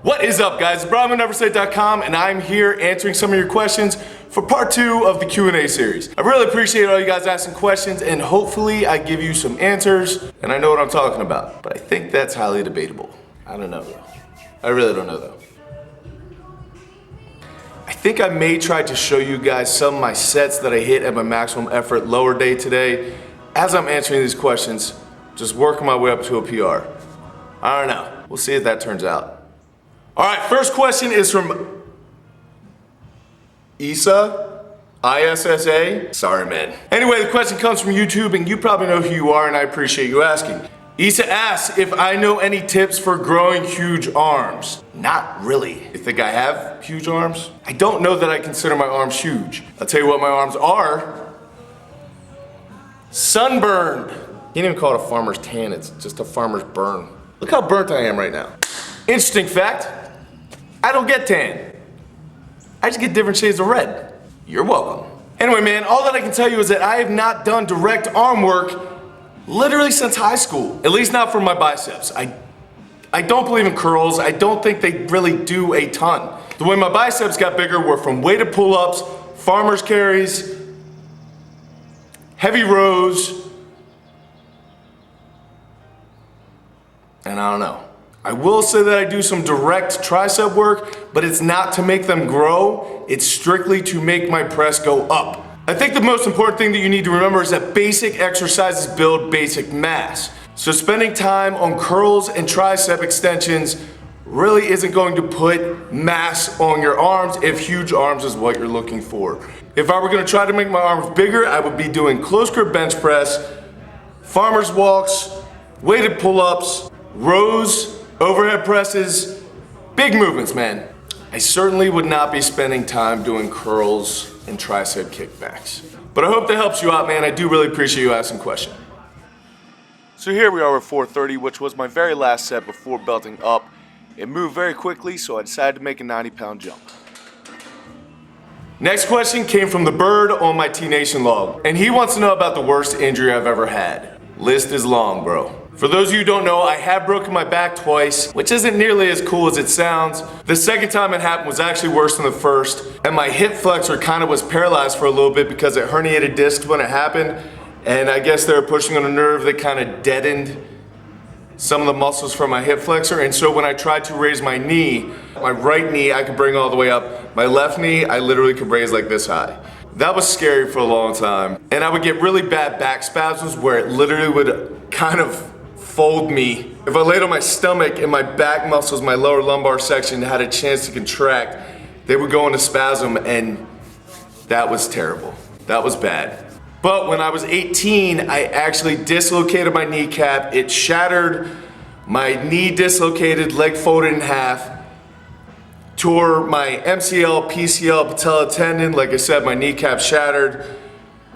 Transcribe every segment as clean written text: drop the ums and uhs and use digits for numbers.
What is up, guys? It's Brian with Neverset.com, and I'm here answering some of your questions for part 2 of the Q&A series. I really appreciate all you guys asking questions, and hopefully I give you some answers, and I know what I'm talking about. But I think that's highly debatable. I don't know, though. I really don't know, though. I think I may try to show you guys some of my sets that I hit at my maximum effort lower day today. As I'm answering these questions, just working my way up to a PR. I don't know. We'll see if that turns out. All right, first question is from Issa, ISSA. Sorry, man. Anyway, the question comes from YouTube, and you probably know who you are, and I appreciate you asking. Issa asks if I know any tips for growing huge arms. Not really. You think I have huge arms? I don't know that I consider my arms huge. I'll tell you what my arms are. Sunburned. You can't even call it a farmer's tan, it's just a farmer's burn. Look how burnt I am right now. Interesting fact, I don't get tan. I just get different shades of red. You're welcome. Anyway, man, all that I can tell you is that I have not done direct arm work literally since high school. At least not for my biceps. I don't believe in curls. I don't think they really do a ton. The way my biceps got bigger were from weighted pull-ups, farmer's carries, heavy rows, and I don't know. I will say that I do some direct tricep work, but it's not to make them grow, it's strictly to make my press go up. I think the most important thing that you need to remember is that basic exercises build basic mass. So spending time on curls and tricep extensions really isn't going to put mass on your arms if huge arms is what you're looking for. If I were gonna try to make my arms bigger, I would be doing close grip bench press, farmer's walks, weighted pull-ups, rows, overhead presses, big movements, man. I certainly would not be spending time doing curls and tricep kickbacks. But I hope that helps you out, man. I do really appreciate you asking the question. So here we are at 430, which was my very last set before belting up. It moved very quickly, so I decided to make a 90-pound jump. Next question came from the bird on my T-Nation log, and he wants to know about the worst injury I've ever had. List is long, bro. For those of you who don't know, I have broken my back twice, which isn't nearly as cool as it sounds. The second time it happened was actually worse than the first, and my hip flexor kind of was paralyzed for a little bit because it herniated discs when it happened, and I guess they were pushing on a nerve that kind of deadened some of the muscles from my hip flexor, and so when I tried to raise my knee, my right knee I could bring all the way up, my left knee I literally could raise like this high. That was scary for a long time, and I would get really bad back spasms where it literally would kind of fold me. If I laid on my stomach and my back muscles, my lower lumbar section had a chance to contract, they would go into spasm, and that was terrible. That was bad. But when I was 18, I actually dislocated my kneecap. It shattered, my knee dislocated, leg folded in half, tore my MCL, PCL, patella tendon. Like I said, my kneecap shattered.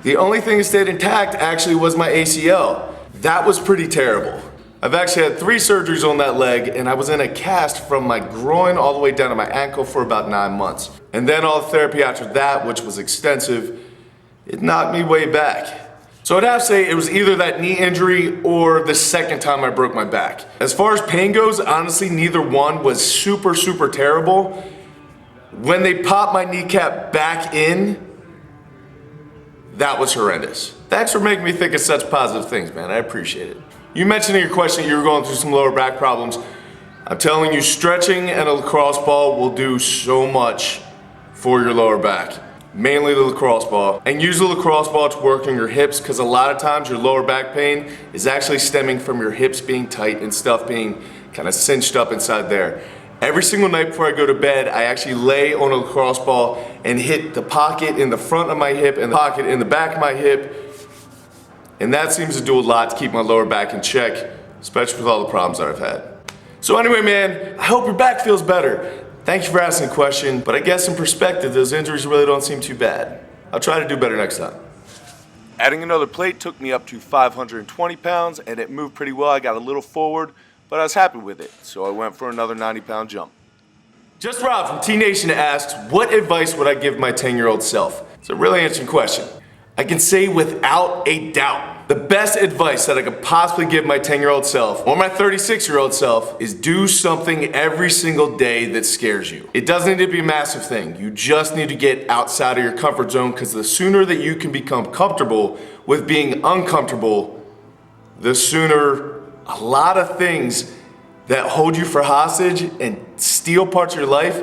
The only thing that stayed intact actually was my ACL. That was pretty terrible. I've actually had 3 surgeries on that leg, and I was in a cast from my groin all the way down to my ankle for about 9 months. And then all the therapy after that, which was extensive, it knocked me way back. So I'd have to say it was either that knee injury or the second time I broke my back. As far as pain goes, honestly, neither one was super, super terrible. When they popped my kneecap back in, that was horrendous. Thanks for making me think of such positive things, man. I appreciate it. You mentioned in your question you were going through some lower back problems. I'm telling you, stretching and a lacrosse ball will do so much for your lower back. Mainly the lacrosse ball. And use the lacrosse ball to work on your hips, because a lot of times your lower back pain is actually stemming from your hips being tight and stuff being kind of cinched up inside there. Every single night before I go to bed, I actually lay on a lacrosse ball and hit the pocket in the front of my hip and the pocket in the back of my hip. And that seems to do a lot to keep my lower back in check, especially with all the problems that I've had. So anyway, man, I hope your back feels better. Thank you for asking the question, but I guess in perspective, those injuries really don't seem too bad. I'll try to do better next time. Adding another plate took me up to 520 pounds, and it moved pretty well. I got a little forward, but I was happy with it, so I went for another 90-pound jump. Just Rob from T-Nation asks, what advice would I give my 10-year-old self? It's a really interesting question. I can say without a doubt, the best advice that I could possibly give my 10-year-old self or my 36-year-old self is do something every single day that scares you. It doesn't need to be a massive thing. You just need to get outside of your comfort zone, because the sooner that you can become comfortable with being uncomfortable, the sooner a lot of things that hold you for hostage and steal parts of your life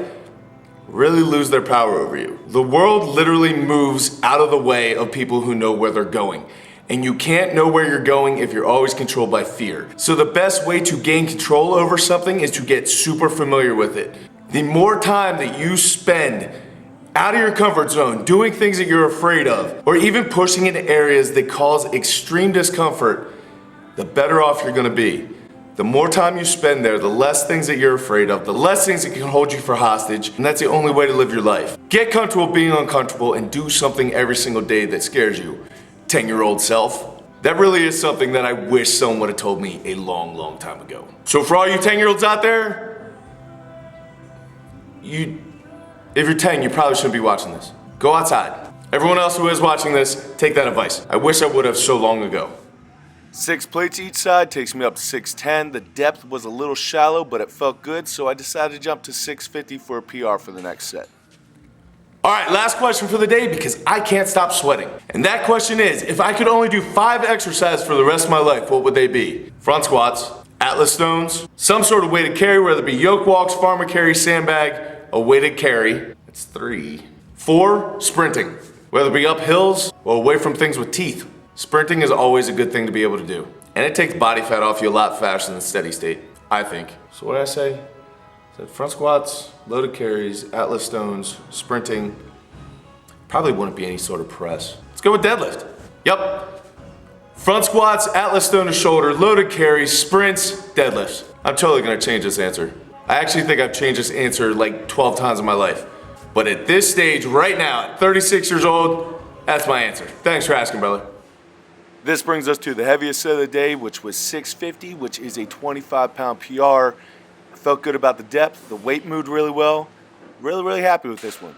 really lose their power over you. The world literally moves out of the way of people who know where they're going. And you can't know where you're going if you're always controlled by fear. So the best way to gain control over something is to get super familiar with it. The more time that you spend out of your comfort zone, doing things that you're afraid of, or even pushing into areas that cause extreme discomfort, the better off you're gonna be. The more time you spend there, the less things that you're afraid of, the less things that can hold you for hostage, and that's the only way to live your life. Get comfortable being uncomfortable and do something every single day that scares you. 10-year-old self. That really is something that I wish someone would have told me a long, long time ago. So for all you 10-year-olds out there, if you're 10, you probably shouldn't be watching this. Go outside. Everyone else who is watching this, take that advice. I wish I would have so long ago. 6 plates each side takes me up to 610. The depth was a little shallow, but it felt good, so I decided to jump to 650 for a PR for the next set. All right, last question for the day, because I can't stop sweating. And that question is, if I could only do 5 exercises for the rest of my life, what would they be? Front squats, Atlas stones, some sort of weighted carry, whether it be yoke walks, farmer carry, sandbag, a weighted carry. That's 3. 4, sprinting, whether it be up hills or away from things with teeth. Sprinting is always a good thing to be able to do. And it takes body fat off you a lot faster than steady state, I think. So what did I say? I said front squats, loaded carries, Atlas stones, sprinting. Probably wouldn't be any sort of press. Let's go with deadlift. Yep. Front squats, Atlas stone to shoulder, loaded carries, sprints, deadlifts. I'm totally gonna change this answer. I actually think I've changed this answer like 12 times in my life. But at this stage, right now, at 36 years old, that's my answer. Thanks for asking, brother. This brings us to the heaviest set of the day, which was 650, which is a 25-pound PR. I felt good about the depth. The weight moved really well. Really happy with this one.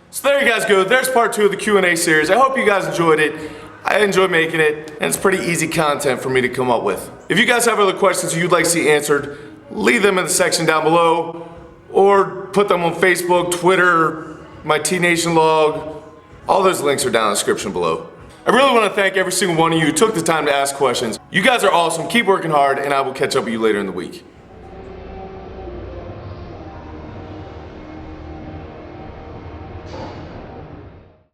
So there you guys go. There's part 2 of the Q&A series. I hope you guys enjoyed it. I enjoyed making it, and it's pretty easy content for me to come up with. If you guys have other questions you'd like to see answered, leave them in the section down below, or put them on Facebook, Twitter, my T-Nation log. All those links are down in the description below. I really want to thank every single one of you who took the time to ask questions. You guys are awesome. Keep working hard, and I will catch up with you later in the week.